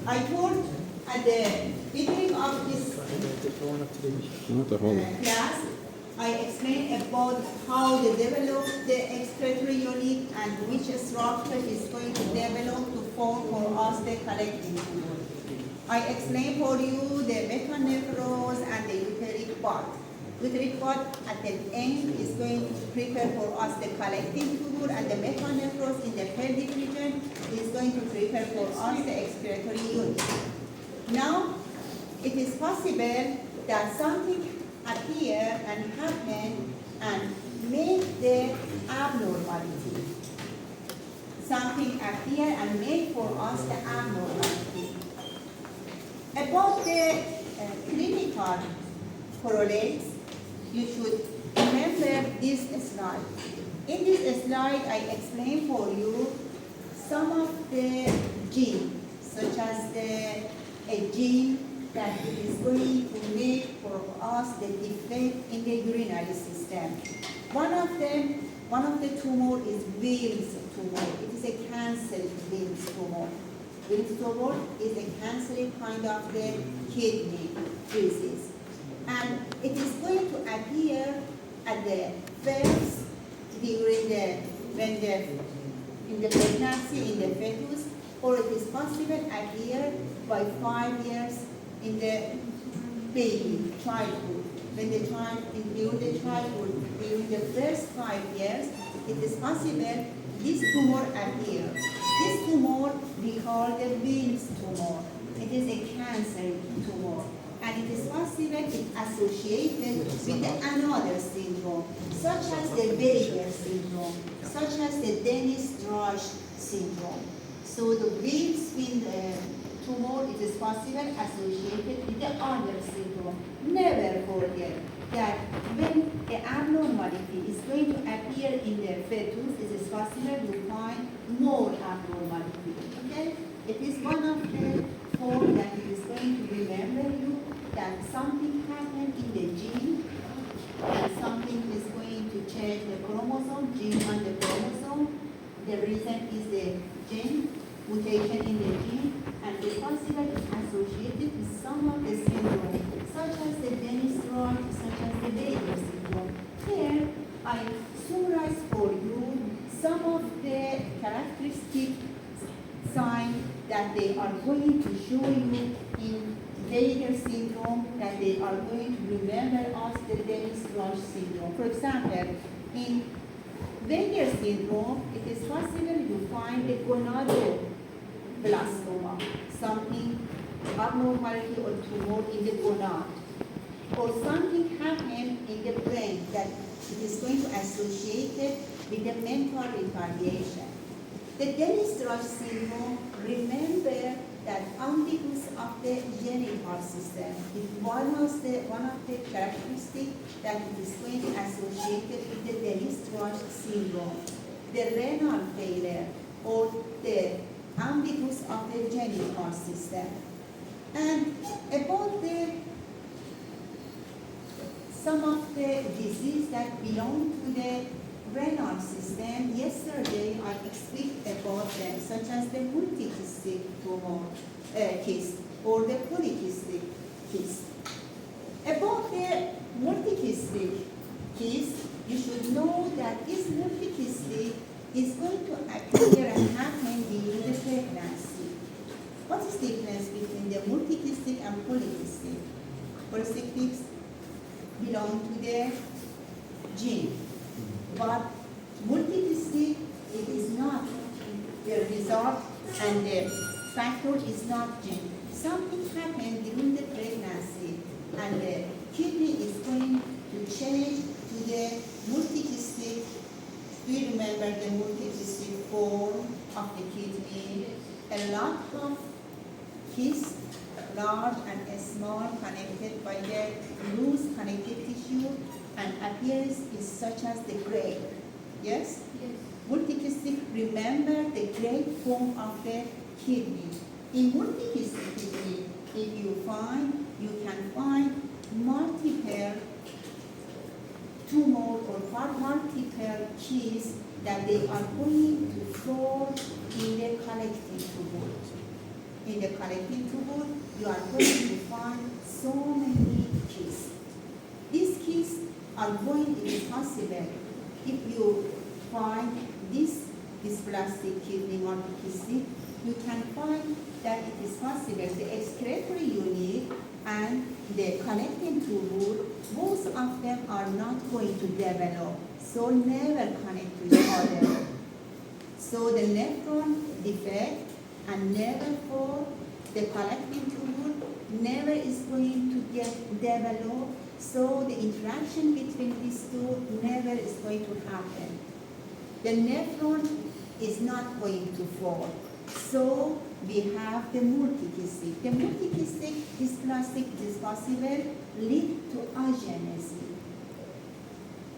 I told at the beginning of this class, I explained about how they develop the excretory unit and which structure is going to develop to form for us the collecting tube. I explained for you the metanephros and the uteric bud. Uteric bud at the end is going to prepare for us the collecting tube, and the metanephros in the pelvic region is going to prepare for us the excretory unit. Now, it is possible that something appear and happen and make the abnormality. Something appear and make for us the abnormality. About the clinical correlates, you should remember this slide. In this slide, I explain for you some of the genes, such as a gene that is going to make for us the defect in the urinary system. One of the tumor is Wills tumor. It is a cancer Wills tumor. Wills tumor is a cancerous kind of the kidney disease. And it is going to appear at the first during in the pregnancy, in the fetus, or it is possible appear by 5 years in the baby, childhood. When the child, during the childhood, during the first 5 years, it is possible this tumor appear. This tumor we call the Wills tumor. It is a cancer tumor. And it is possible it's associated with another syndrome, such as the Weber syndrome, such as the Dennis-Roche syndrome. So the Wills tumor, it is possible associated with the other syndrome. Never forget that when the abnormality is going to appear in the fetus, it is possible to find more abnormality. Okay? It is one of the forms that it is going to remember you that something happened in the gene and something is going to change the chromosome, gene on the chromosome. The reason is the gene, mutation in the gene, and the possible is associated with some of the syndrome, such as the Dennis-Roche, such as the Weber syndrome. Here, I summarize for you some of the characteristic signs that they are going to show you in Weber syndrome, that they are going to remember us the Dennis-Roche syndrome. For example, in Weber syndrome, it is possible to find a gonadoblastoma, something abnormality or tumor in the gonad, or something happened in the brain that it is going to associate it with the mental retardation. The Dennis-Roche syndrome, remember that ambiguous of the genital system is one of the characteristics that it is going to be associated with the Dennis-Roche syndrome. The renal failure or the ambiguous of the genital system. And about some of the disease that belong to the renal system, yesterday I explained about them, such as the multicystic tumor cyst or the polycystic cyst. About the multicystic cyst, you should know that this multicystic is going to appear and happen during the pregnancy. What is the difference between the multicystic and polycystic? Polycystic belong to the gene. But multicystic, it is not the result and the factor is not gene. Something happened during the pregnancy and the kidney is going to change to the multicystic. Do you remember the multicystic form of the kidney? A lot of cysts, large and small, connected by the loose connective tissue, and appearance is such as the grape. Yes? Yes. Multicystic, remember the grape form of the kidney. In multicystic kidney, if you can find multiple tumor or multiple cysts that they are going to form in the collecting tube. in the collecting tubule, you are going to find so many keys. These keys are going to be possible if you find this dysplastic kidney multiplicity. You can find that it is possible the excretory unit and the connecting tubule, both of them are not going to develop, so never connect to each other. So the nephron defect and never for the collecting tubule never is going to get developed, so the interaction between these two never is going to happen. The nephron is not going to fall. So we have the multicystic. The multicystic dysplastic is possible lead to agenesis.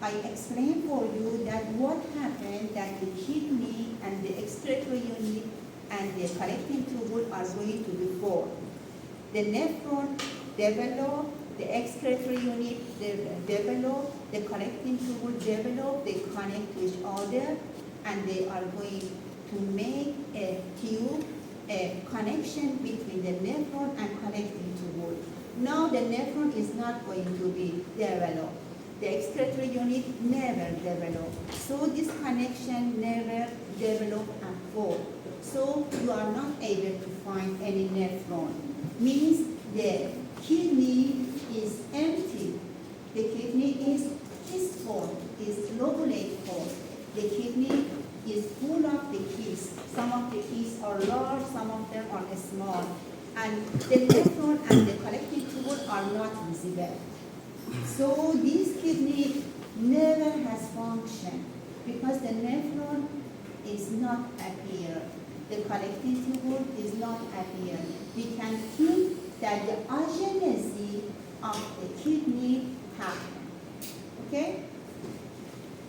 I explained for you that what happened that the kidney and the excretory unit and the collecting tubule are going to be formed. The nephron develop, the excretory unit develop, the collecting tubule develop, they connect to each other, and they are going to make a tube, a connection between the nephron and collecting tubule. Now the nephron is not going to be developed. The excretory unit never developed. So this connection never developed at all. So you are not able to find any nephron. Means the kidney is empty. The kidney is disformed, is lobulate formed. The kidney is full of the keys. Some of the keys are large, some of them are small. And the nephron and the collecting tubule are not visible. So this kidney never has function because the nephron is not appear. The collecting tubule is not appear. We can think that the agenesis of the kidney happened. Okay?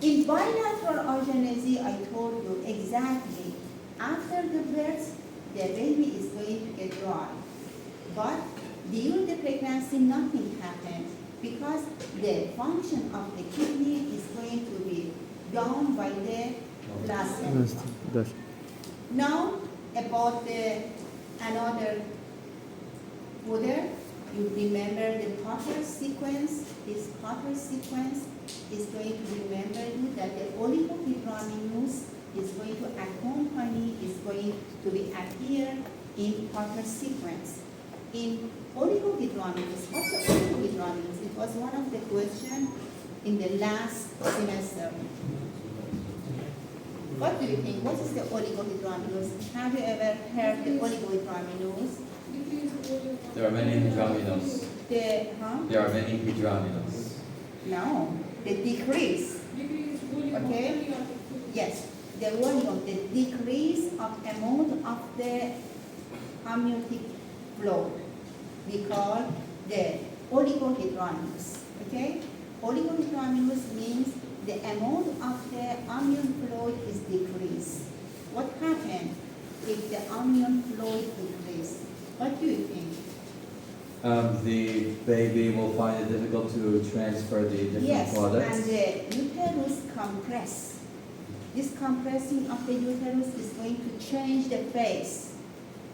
In bilateral agenesis, I told you exactly after the birth, the baby is going to get dry. But during the pregnancy, nothing happens because the function of the kidney is going to be done by the placenta. Now, about another order, you remember the Potter sequence. This Potter sequence is going to remember you that the oligohydramnios is going to accompany, is going to be appear in Potter sequence. In oligohydramnios, what's the oligohydramnios? It was one of the questions in the last semester. What do you think? What is the oligohydramnios? Have you ever heard the oligohydramnios? There are many hydramnios. There are many hydramnios. No, the decrease. Okay? Yes, the volume, the decrease of amount of the amniotic fluid. We call the oligohydramnios. Okay? Oligohydramnios means the amount of the amnion fluid is decreased. What happens if the amnion fluid decreases? What do you think? The baby will find it difficult to transfer the different products. And the uterus compress. This compressing of the uterus is going to change the face.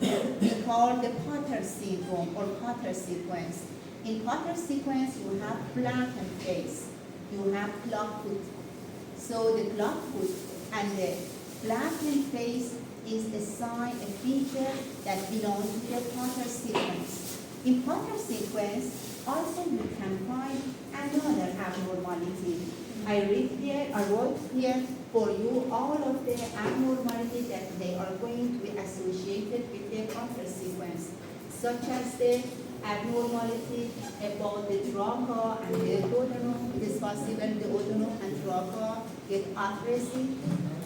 We call the Potter syndrome or Potter sequence. In Potter sequence, you have flattened face. You have clubfoot. So the clubfoot and the flattened face is a sign, a feature that belongs to the Potter sequence. In Potter sequence, also you can find another abnormality. I wrote here for you all of the abnormalities that they are going to be associated with the Potter sequence, such as the abnormality about the trachea and the duodenum. It is possible the duodenum and trachea get atrophy.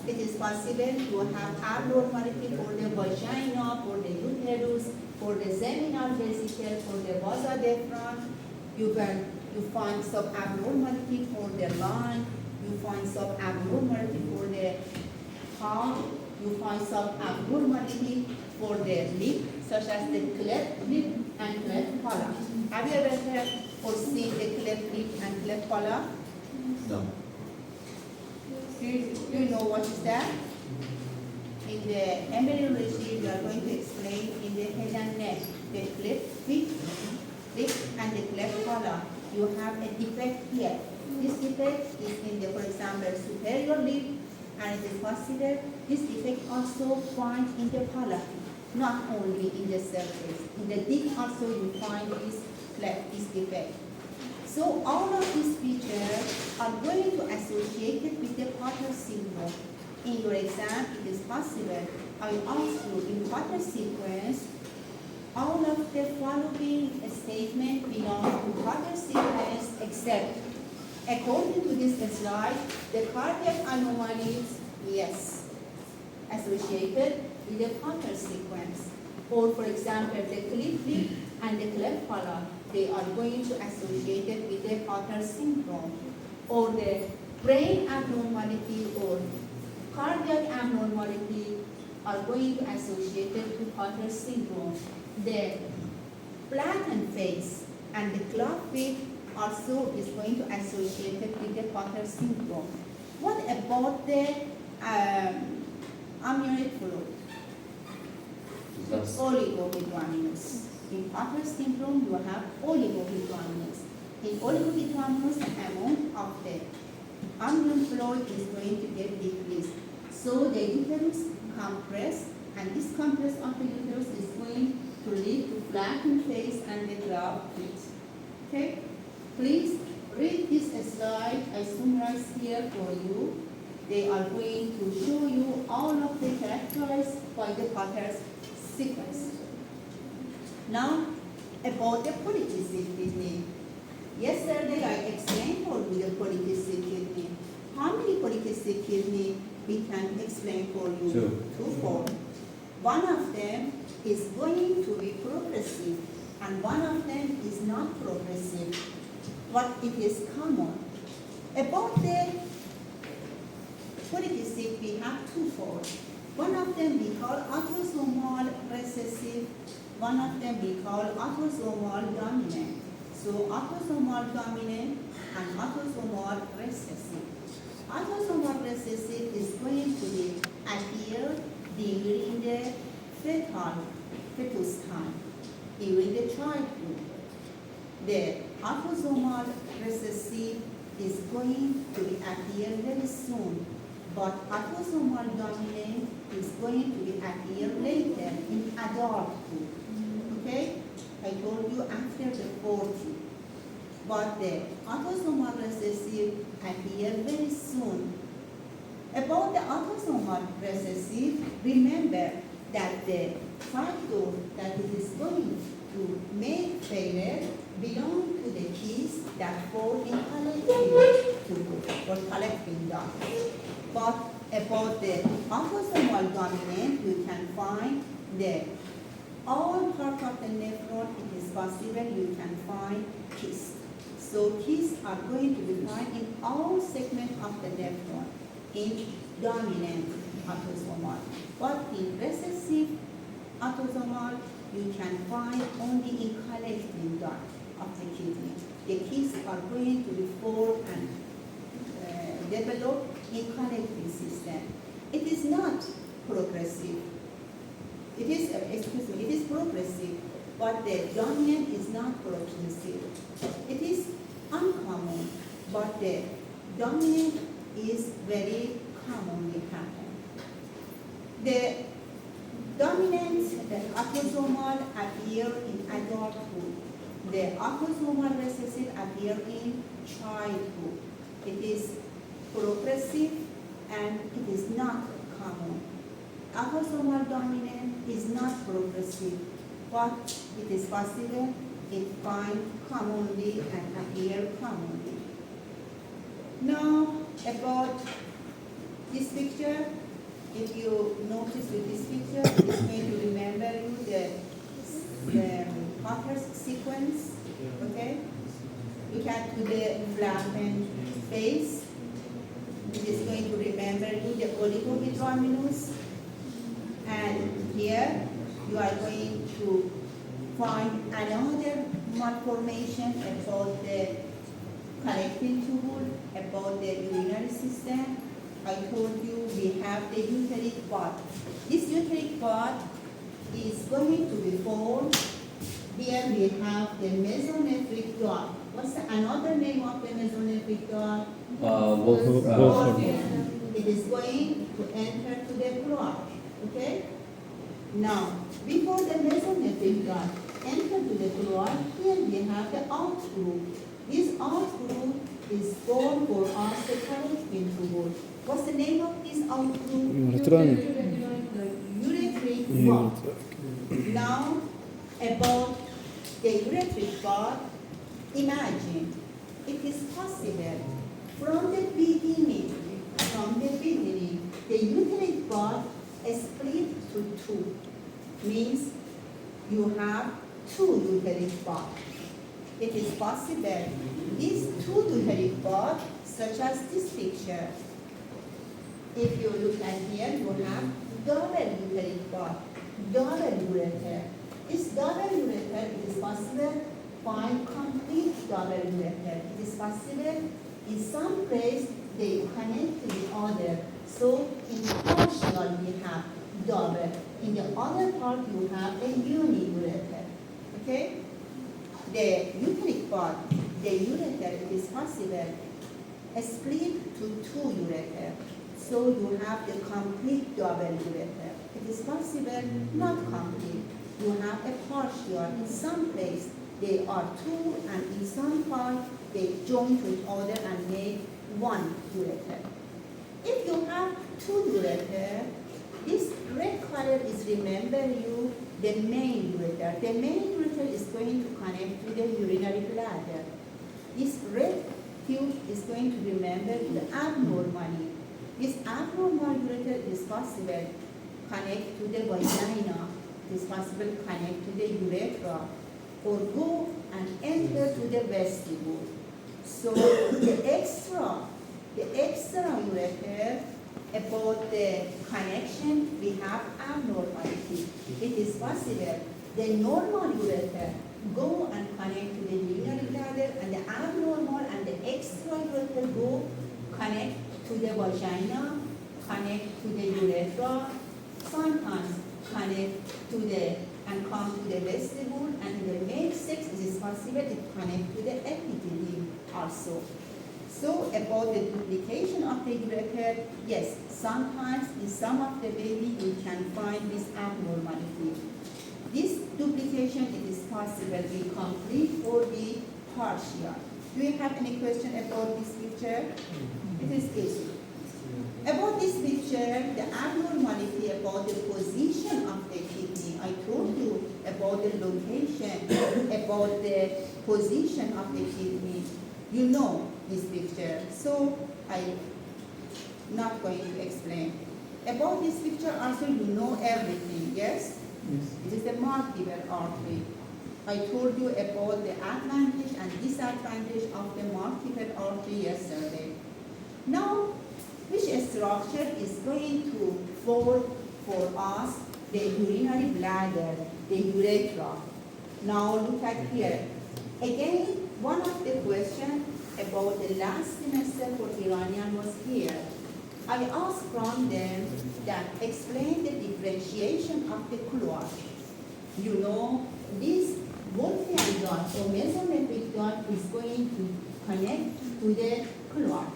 It is possible to have abnormality for the vagina, for the uterus, for the seminal vesicle, for the vasa deferens. You find some abnormality for the lung. You find some abnormality for the heart. You find some abnormality for the lip, such as the cleft lip and cleft palate. Have you ever heard or seen the cleft lip and cleft palate? No. Do you know what is that? In the embryology, we are going to explain in the head superior lip, and it is possible this defect also find in the palate, not only in the surface. In the lip also you find this defect. So all of these features are going to associate it with the Potter syndrome. In your exam, it is possible I ask you in Potter sequence, all of the following statement belong to Potter sequence except, according to this slide, the cardiac anomalies, yes, associated with the Potter sequence. Or for example, the cleft lip and the cleft palate, they are going to associate it with the Potter syndrome. Or the brain abnormality or cardiac abnormality are going to associate it with Potter syndrome. The flattened face and the cleft lip also is going to associate it with the Potter syndrome. What about the amniotic fluid? Oligohydramnios. In Potter syndrome, you have oligohydramnios. In oligohydramnios, the amount of the amniotic fluid is going to get decreased. So the uterus compress, and this compress of the uterus is going to lead to flattened face and the cleft lip. Okay? Please read this slide. I summarized here for you. They are going to show you all of the characterized by the Potter's sequence. Now, about the polycystic kidney. Yesterday I explained for you the polycystic kidney. How many polycystic kidney we can explain for you? Two, four. One of them is going to be progressive and one of them is not progressive, but it is common. About the polycystic, we have twofold. One of them we call autosomal recessive, one of them we call autosomal dominant. So autosomal dominant and autosomal recessive. Autosomal recessive is going to appear during the fetus time, during the childhood. The autosomal recessive is going to appear very soon, but autosomal dominant is going to appear later in adulthood. Okay? I told you after the 40. But the autosomal recessive appear very soon. About the autosomal recessive, remember that the factor that it is going to make failure belong to the keys that fall in collecting tube or collecting duct. But about the autosomal dominant, you can find the all part of the nephron, it is possible you can find cysts. So cysts are going to be found in all segments of the nephron in dominant autosomal. But in recessive autosomal, you can find only in collecting duct of the kidney. The cysts are going to be formed and develop in collecting system. It is not progressive. It is progressive, but the dominant is not progressive. It is uncommon, but the dominant is very commonly happen. The dominant, the autosomal appear in adulthood. The autosomal recessive appear in childhood. It is progressive and it is not common. Autosomal dominant is not progressive, but it is possible it find commonly and appear commonly. Now about this picture, if you notice with this picture, it's going to remember you the Potter's sequence, okay? Look at the flattened face. It is going to remember you the oligohydramnios. And here you are going to find another malformation about the collecting tubule, about the urinary system. I told you we have the uteric bud. This uteric bud is going to be formed. Here we have the mesonephric duct. What's another name of the mesonephric duct? Wolfram. It is going to enter to the cloac, okay? Now, before the mesonephric duct enter to the cloac, here we have the outgrowth. This outgrowth is formed for us the collecting tubule. What's the name of this outgrowth? Urethric bud. Now, about the urethric bud, imagine it is possible from the beginning, the uterine bud is split to two. Means you have two uterine buds. It is possible these two uterine buds, such as this picture. If you look at here, you have double uterine bud, double ureter. This double ureter, it is possible find complete double ureter. It is possible in some place they connect to the other. So in partial we have double. In the other part you have a uniureter. Okay? The uteric bud, the ureter, it is possible split to two ureter. So you have the complete double ureter. It is possible not complete. You have a partial. In some place they are two, and in some part they join to each other and make one ureter. If you have two ureter, this red color is, remember you, the main ureter. The main ureter is going to connect to the urinary bladder. This red tube is going to remember the abnormality. This abnormal ureter is possible connect to the vagina. It is possible connect to the urethra, or go and enter to the vestibule. So the extra ureter, about the connection, we have abnormality. It is possible the normal ureter go and connect to the urinary bladder, and the abnormal and the extra ureter go connect to the vagina, connect to the urethra, sometimes connect to the and come to the vestibule, and in the male sex it is possible to connect to the epithelium also. So about the duplication of the ureter, yes, sometimes in some of the baby you can find this abnormality. This duplication, it is possible be complete or be partial. Do you have any question about this picture? It is easy. About this picture, the abnormality about the position of the kidney, I told you about the location, about the position of the kidney. You know this picture, so I'm not going to explain. About this picture also you know everything, yes? Yes. It is the multiple artery. I told you about the advantage and disadvantage of the multiple artery yesterday. Now, which structure is going to form for us the urinary bladder, the urethra? Now look at here. Again, one of the questions about the last semester for Iranian was here. I asked from them that explain the differentiation of the cloac. You know, this Wolfram duct or mesonephric duct is going to connect to the cloac.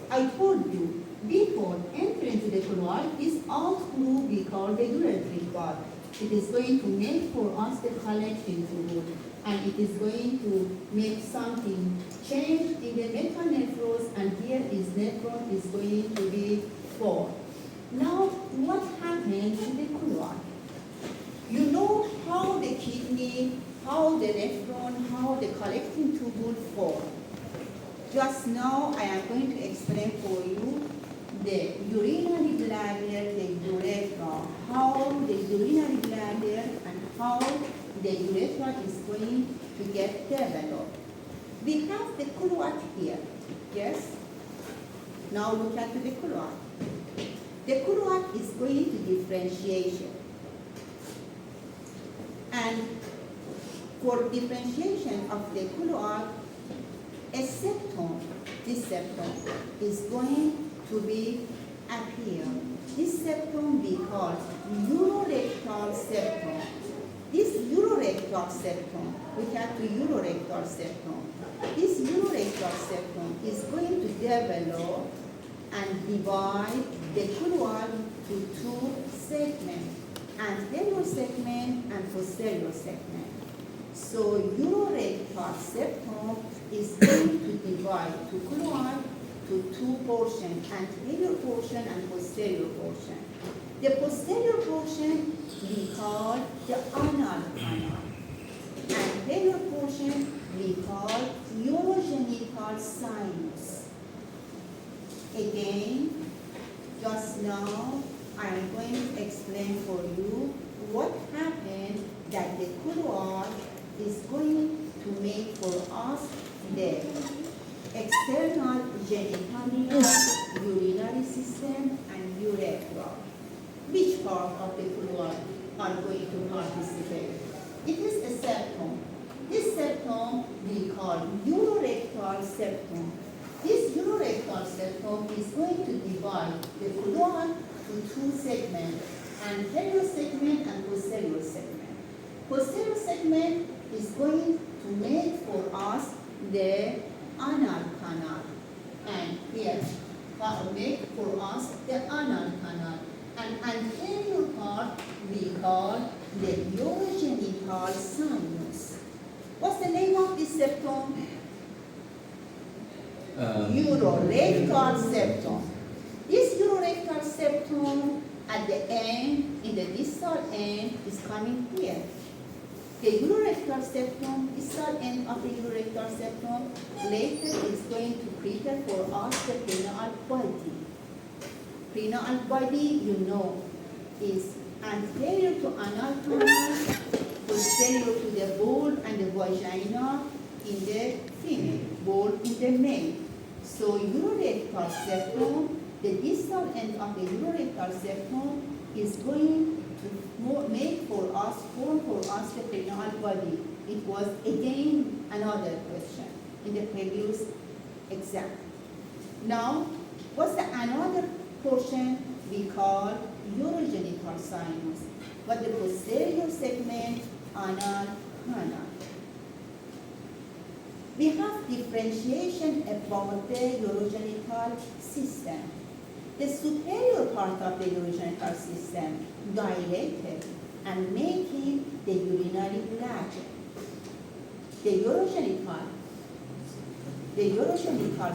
I told you, before entering to the cloac, this outgrowth we call the urethric bud. It is going to make for us the collecting tubule, and it is going to make something change in the metanephros, and here is nephron is going to be formed. Now, what happened to the cloac? You know how the kidney, how the nephron, how the collecting tubule form. Just now, I am going to explain for you the urinary bladder, the urethra, how the urinary bladder and how the urethra is going to get developed. We have the cloac here, yes? Now look at the cloac. The cloac is going to differentiation. And for differentiation of the cloac, a septum, this septum, is going to be appear. This septum we call urorectal septum. This urorectal urorectal septum. We have the urorectal septum. This urorectal septum is going to develop and divide the chloride to two segments, anterior segment and posterior segment. So urorectal septum is going to divide to chloride to two portions, anterior portion and posterior portion. The posterior portion we call the anal canal. Anterior portion we call urogenital sinus. Again, just now I am going to explain for you what happened that the chloride is going to make for us the external genitalia, urinary system, and urethra. Which part of the chloride are going to participate? It is a septum. This septum we call urorectal septum. This urorectal septum is going to divide the chloride to two segments, anterior segment and posterior segment. Posterior segment is going to make for us the anal canal, and here make for us the anal canal. And anterior part we call the urogenital sinus. What's the name of this septum? Urorectal septum. This urorectal septum at the end, in the distal end, is coming here. The urorectal septum, distal end of the urorectal septum, later is going to prepare for us the penile body. Penile body, you know, is anterior to anal canal, posterior to the ball and the vagina in the female, ball in the male. So urorectal septum, the distal end of the urorectal septum is going to make for us, form for us the penile body. It was again another question in the previous exam. Now, what's the another portion we call urogenital sinus, but the posterior segment, anal canal. We have differentiation about the urogenital system. The superior part of the urogenital system dilated and making the urinary bladder. The urogenital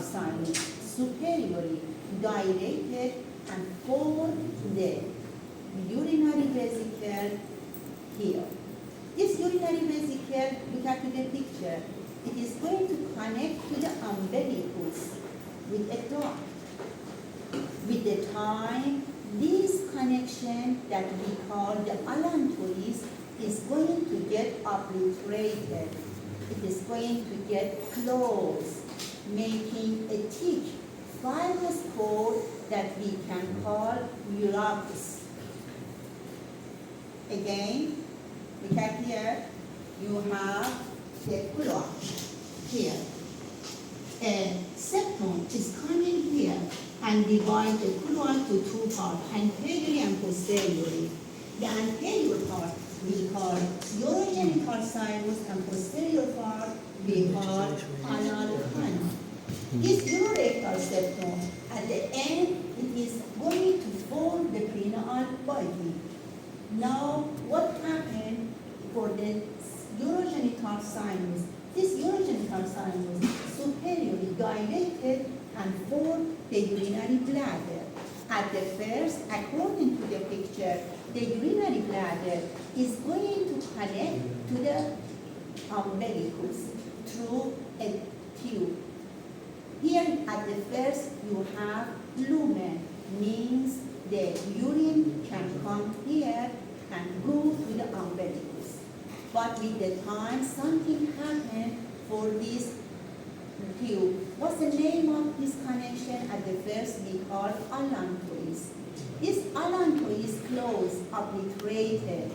sinus superiorly dilated and formed the urinary vesicle here. This urinary vesicle, look at the picture, it is going to connect to the umbilicus with a duct. With the time, this connection that we call the allantois is going to get obliterated. It is going to get closed, making a thick fibrous cord that we can call uracus. Again, look at here, you have the chloride here. And septum is coming here and divide the chloride to two parts, anteriorly and posteriorly. The anterior part we call urogenital sinus and posterior part we call anal canal. This urorectal septum, at the end, it is going to form the penile body. Now, what happened for the urogenital sinus? This urogenital sinus superiorly dilated and formed the urinary bladder. At the first, according to the picture, the urinary bladder is going to connect to the umbilicus through a tube. Here at the first you have lumen, means the urine can come here and go to the umbilicus. But with the time something happened for this tube. What's the name of this connection? At the first we call allantois. This allantois closed, obliterated,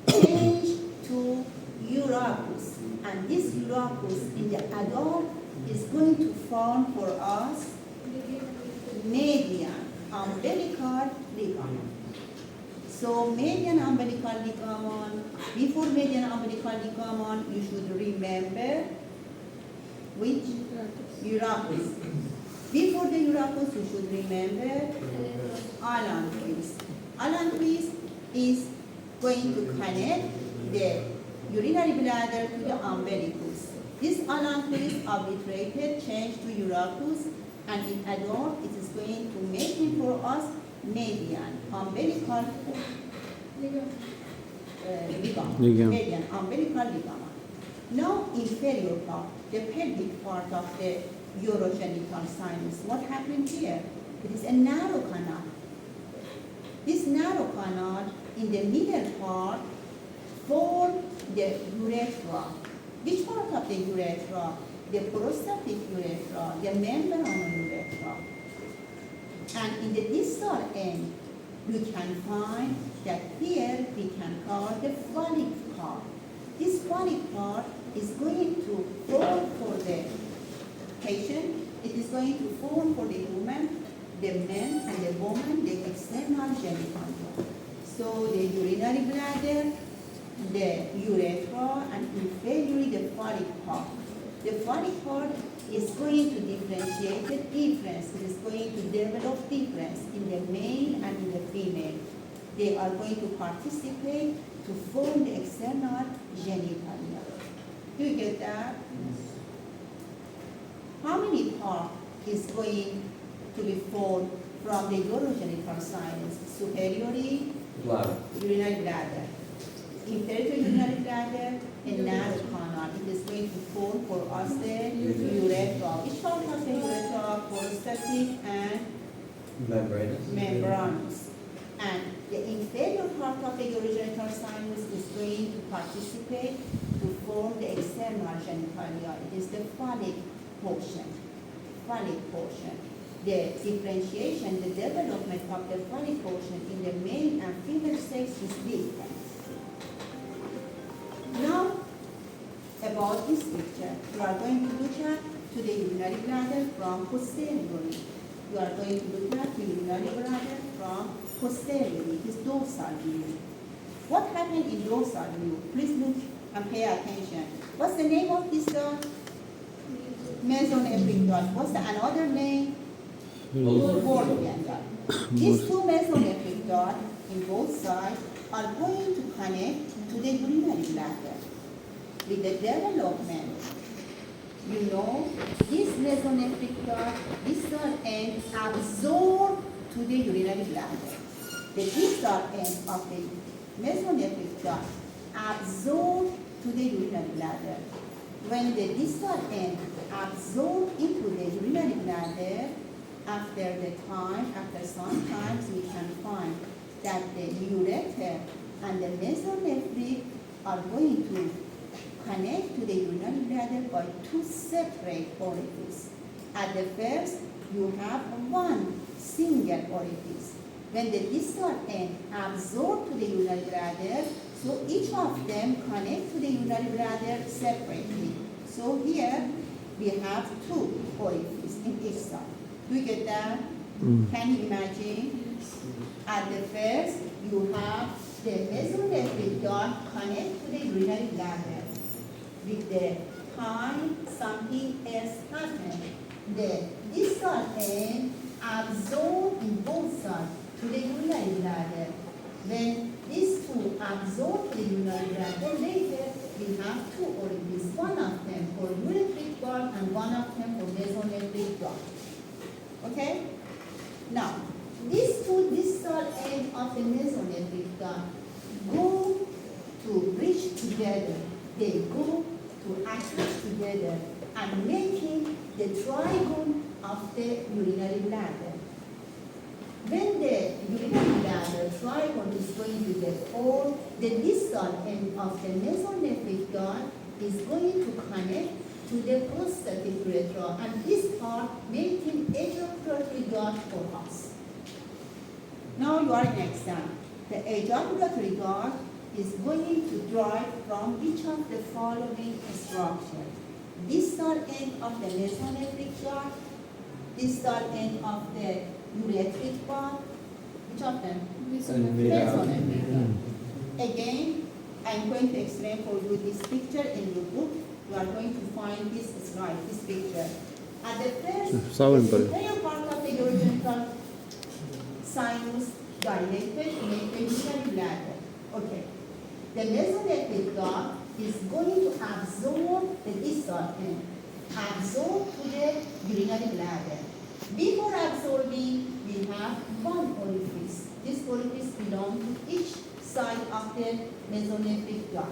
changed to uracus. And this uracus in the adult is going to form for us median umbilical ligament. So median umbilical ligament Before median umbilical ligament, you should remember which? Uracus. Before the uracus, you should remember Allen twist. Allen twist is going to connect the urinary bladder to the umbilicus. This Allen twist obliterated, changed to uracus, and in adult, it is going to make it for us median umbilical ligament. Median umbilical ligament. Now, inferior part, the pelvic part of the urogenital sinus. What happened here? It is a narrow canal. This narrow canal in the middle part form the urethra. Which part of the urethra? The prostatic urethra, the membranous urethra. And in the distal end, you can find that here we can call the phallic part. This phallic part is going to form for the patient, it is going to form for the woman, the man and the woman, the external genitalia. So the urinary bladder, the urethra, and inferiorly the phallic part. The phallic part is going to differentiate the difference. It is going to develop difference in the male and in the female. They are going to participate to form the external genitalia. Do you get that? How many parts is going to be formed from the urogenital sinus? Superiorly, urinary bladder. Inferior urinary bladder, and narrow canal. It is going to form for us the urethra. Which part of the urethra? Prostatic and membranous. And the inferior part of the urogenital sinus is going to participate to form the external genitalia. It is the phallic portion. Phallic portion. The differentiation, the development of the phallic portion in the male and female sex is different. Now, about this picture, you are going to look at to the urinary bladder from posteriorly. You are going to look at the urinary bladder from posteriorly. It is dorsal view. What happened in dorsal view? Please look and pay attention. What's the name of this dot? Mesonephric dot. What's the another name? Gordian dot. These two mesonephric dots in both sides are going to connect to the urinary bladder. With the development, you know, this mesonephric dot, this dot end absorb to the urinary bladder. The distal end of the mesonephric dot absorb to the urinary bladder. When the distal end absorb into the urinary bladder, after some times we can find that the ureter and the mesonephric are going to connect to the urinary bladder by two separate orifices. At the first, you have one single orifice. When the distal end absorb to the urinary bladder, so each of them connect to the urinary bladder separately. So here we have two orifices in each side. Do you get that? Can you imagine? At the first, you have the mesonephric dot connect to the urinary bladder. With the time, something else happened. The distal end absorb in both sides to the urinary bladder. When these two absorb the urinary bladder, later we have two orifices. One of them for urethric dot and one of them for mesonephric dot. Okay? Now, these two distal ends of the mesonephric dot go to bridge together. They go to attach together and making the trigon of the urinary bladder. When the urinary bladder trigon is going to get formed, the distal end of the mesonephric dot is going to connect to the prostatic urethra, and this part making ejaculatory dot for us. Now you are in exam. The ejaculatory dot is going to derive from which of the following structure? Distal end of the mesonephric dot, distal end of the urethric part. Which of them? Mesonephric dot. Again, I'm going to explain for you this picture in your book. You are going to find this slide, this picture. At the first, the superior part of the urogenital sinus dilated in a urinary bladder. Okay. The mesonephric duct is going to absorb the distal end, absorb to the urinary bladder. Before absorbing, we have one orifice. This orifice belongs to each side of the mesonephric duct.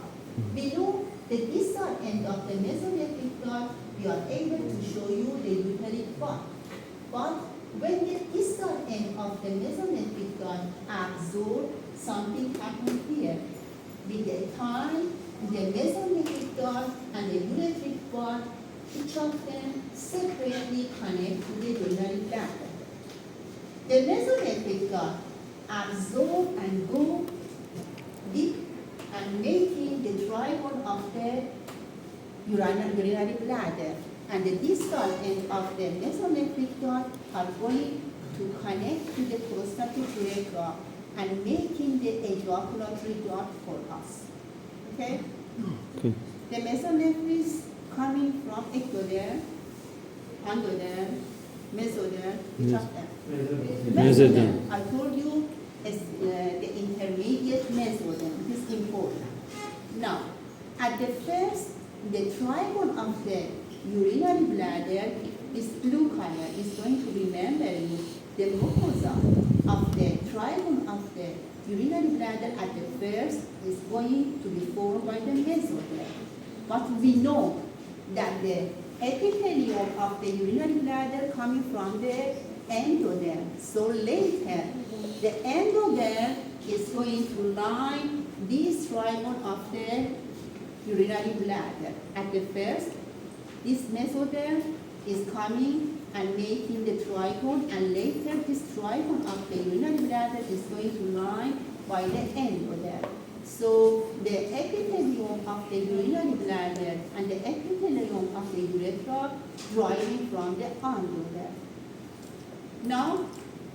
Below the distal end of the mesonephric duct, we are able to show you the uteric bud. But when the distal end of the mesonephric duct absorbs, something happens here. With the time, the mesonephric duct and the ureteric bud, each of them separately connect to the urinary bladder. The mesonephric duct absorb and go deep and making the trigon of the urinary bladder, and the distal end of the mesonephric duct are going to connect to the prostatic urethra and making the ejaculatory duct for us. Okay? The mesonephris coming from ectoderm, endoderm, mesoderm, which of them? Mesoderm. I told you it's the intermediate mesoderm. It is important. Now, at the first, the trigon of the urinary bladder is blue color. Is going to remember you the mucosa of the trigon of the urinary bladder at the first is going to be formed by the mesoderm. But we know that the epithelium of the urinary bladder coming from the endoderm. So later, the endoderm is going to line this trigon of the urinary bladder. At the first, this mesoderm is coming and making the trigon, and later this trigon of the urinary bladder is going to line by the endoderm. So the epithelium of the urinary bladder and the epithelium of the urethra driving from the endoderm. Now,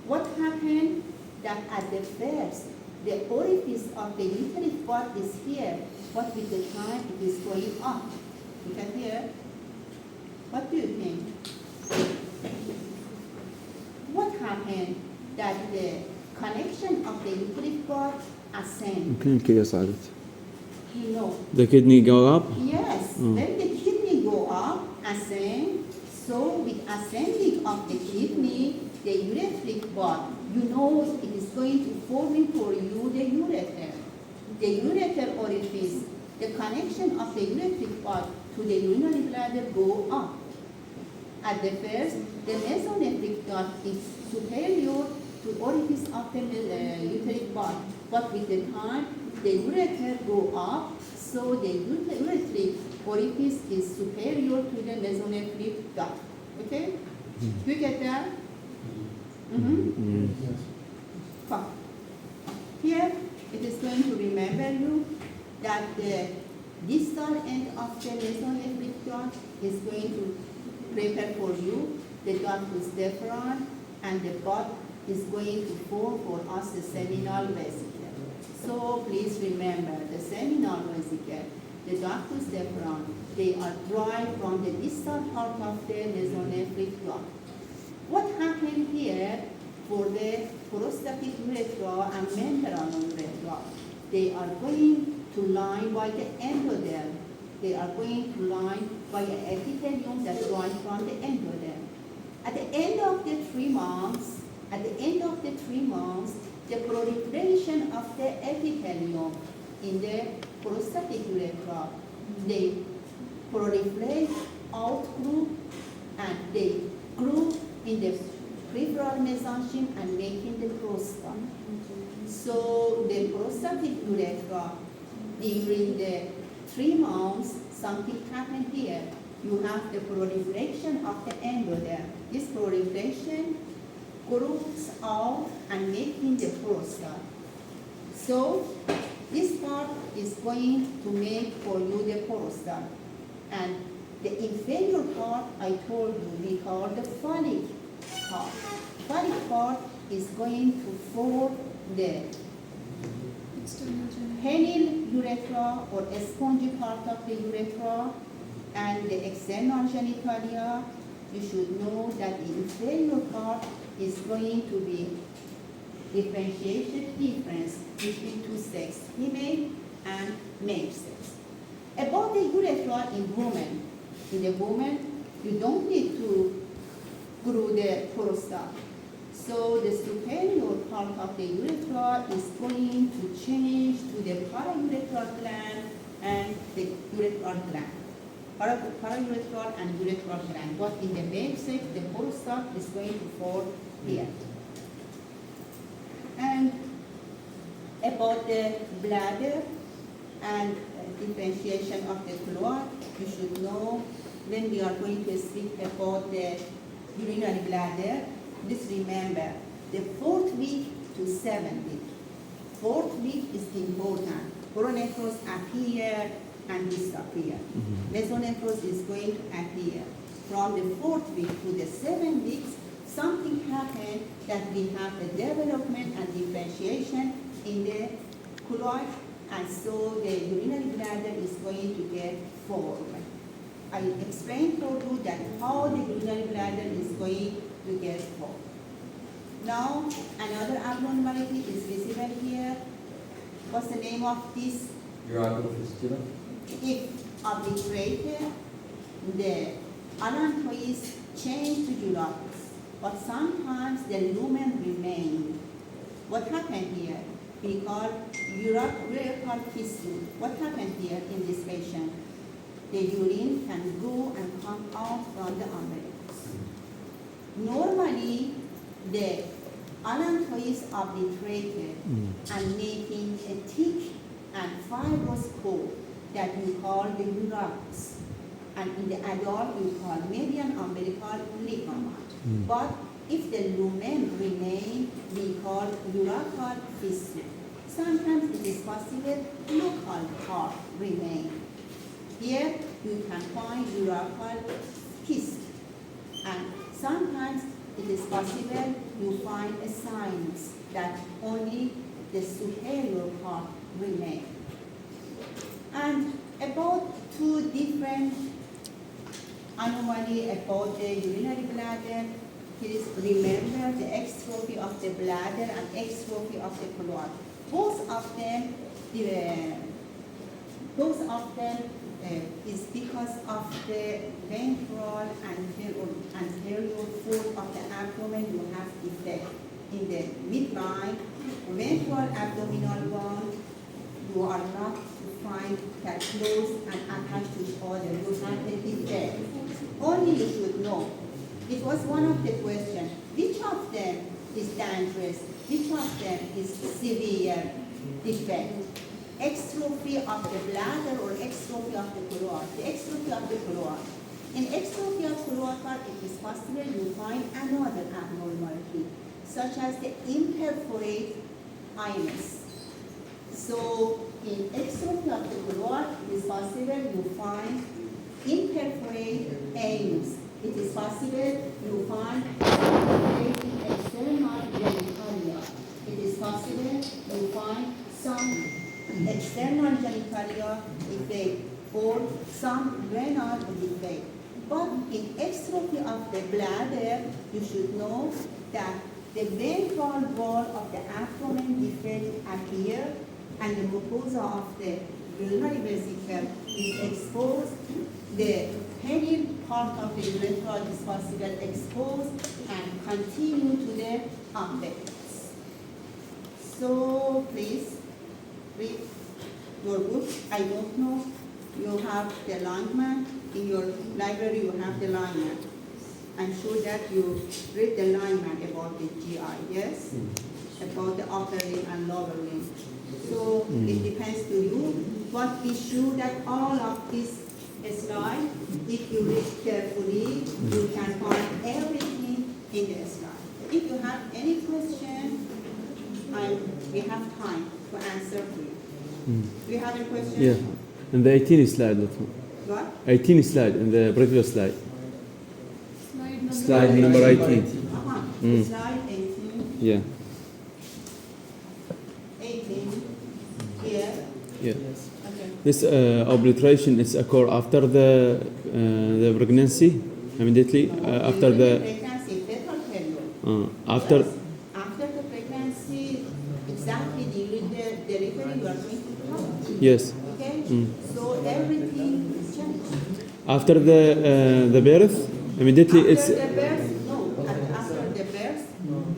what happened that at the first, the orifice of the uterine bud is here, but with the time it is going up. Look at here. What do you think? What happened that the connection of the uterine bud ascend? You know. The kidney go up? Yes. When the kidney go up, ascend, so with ascending of the kidney, the urethric bud, you know it is going to form for you the ureter. The ureter orifice, the connection of the urethric bud to the urinary bladder go up. At the first, the mesonephric duct is superior to orifice of the uteric bud, but with the time, the ureter go up, so the urethric orifice is superior to the mesonephric duct. Okay? Do you get that? Come. Here, it is going to remember you that the distal end of the mesonephric duct is going to prepare for you the ductus deferens, and the bud is going to form for us the seminal vesicle. So please remember the seminal vesicle, the ductus deferens, they are derived from the distal part of the mesonephric duct. What happened here for the prostatic urethra and membranous urethra? They are going to line by the endoderm. They are going to line by an epithelium that runs from the endoderm. At the end of the 3 months, the proliferation of the epithelium in the prostatic urethra, they proliferate, outgroup, and they grew in the peripheral mesenchyme and making the prostate. So the prostatic urethra, during the 3 months, something happened here. You have the proliferation of the endoderm. This proliferation grows out and making the prostate. So this part is going to make for you the prostate. And the inferior part, I told you, we call the phallic part. Phallic part is going to form the penile urethra or a spongy part of the urethra and the external genitalia, you should know that the inferior part is going to be differentiation difference between two sex, female and male sex. About the urethra in women, you don't need to grow the prostate. So the superior part of the urethra is going to change to the paraurethral gland and the urethral gland. Paraurethral and urethral gland. But in the male sex, the prostate is going to fall here. And about the bladder and differentiation of the cloac, you should know when we are going to speak about the urinary bladder, please remember the 4th week to 7th week. 4th week is important. Coronephros appear and disappear. Mesonephros is going to appear. From the 4th week to the 7th week, something happened that we have the development and differentiation in the cloac, and so the urinary bladder is going to get formed. I explained for you that how the urinary bladder is going to get formed. Now, another abnormality is visible here. What's the name of this? Urachal fistula. If obliterated, the allantois change to urachus, but sometimes the lumen remain. What happened here? We call urachal fistula. What happened here in this patient? The urine can go and come out from the umbilicus. Normally, the allantois obliterated and making a thick and fibrous core that we call the urachus. And in the adult, we call median umbilical ligament. But if the lumen remain, we call urachal fistula. Sometimes it is possible local part remain. Here you can find urachal cyst, and sometimes it is possible you find a sinus that only the superior part remain. And about two different anomalies about the urinary bladder. Please remember the extrophy of the bladder and extrophy of the cloac. Both of them is because of the ventral and anterior fold of the abdomen. You have defect in the midline, ventral abdominal wall. You are not to find that close and attached to each other. You have a defect. Only you should know. It was one of the questions. Which of them is dangerous? Which of them is severe defect? Extrophy of the bladder or extrophy of the cloac? The extrophy of the cloac. In extrophy of cloaca, it is possible you find another abnormality, such as the imperforate anus. So, in extrophy of the cloac, it is possible you find imperforate anus. It is possible you find external genitalia. It is possible you find some external genitalia defect or some renal defect. But in extrophy of the bladder, you should know that the ventral wall of the abdomen defect appear and the mucosa of the urinary vesicle is exposed. The penile part of the urethra is possible exposed and continue to the umbilicus. So please read your book. I don't know, you have the lineman. In your library you have the lineman. I'm sure that you read the lineman about the GI, yes? About the upper limb and lower limb. So it depends to you. But be sure that all of this slide, if you read carefully, you can find everything in the slide. If you have any question, we have time to answer for you. Do you have a question? Yeah. And the 18 slide, What? 18 slide, in the previous slide. Slide number 18. Slide 18. Yeah. 18. Yeah. Okay. This obliteration is occur after the pregnancy, immediately after During the pregnancy, fetal period. after. Yes. After the pregnancy, exactly during the delivery, you are going to come. Yes. Okay? Mm. So everything is changed. After the birth, immediately After it's the birth, no. After the birth,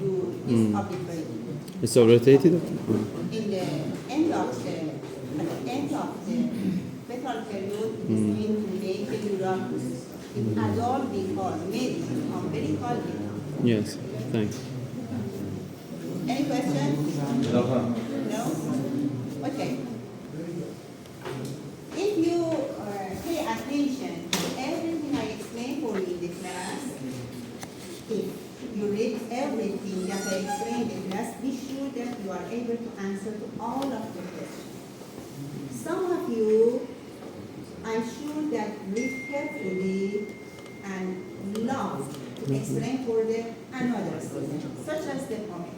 you is obliterated. it's obliterated. In the end of the at the end of the fetal period, it is going to make the uterus. In adult, we call medical, umbilical. Yes. Thanks. Any questions? No problem. No? Okay. If you pay attention to everything I explained for you in the class, if you read everything that I explained in class, be sure that you are able to answer to all of the questions. Some of you, I'm sure that read carefully and love to explain for them another student, such as the comment.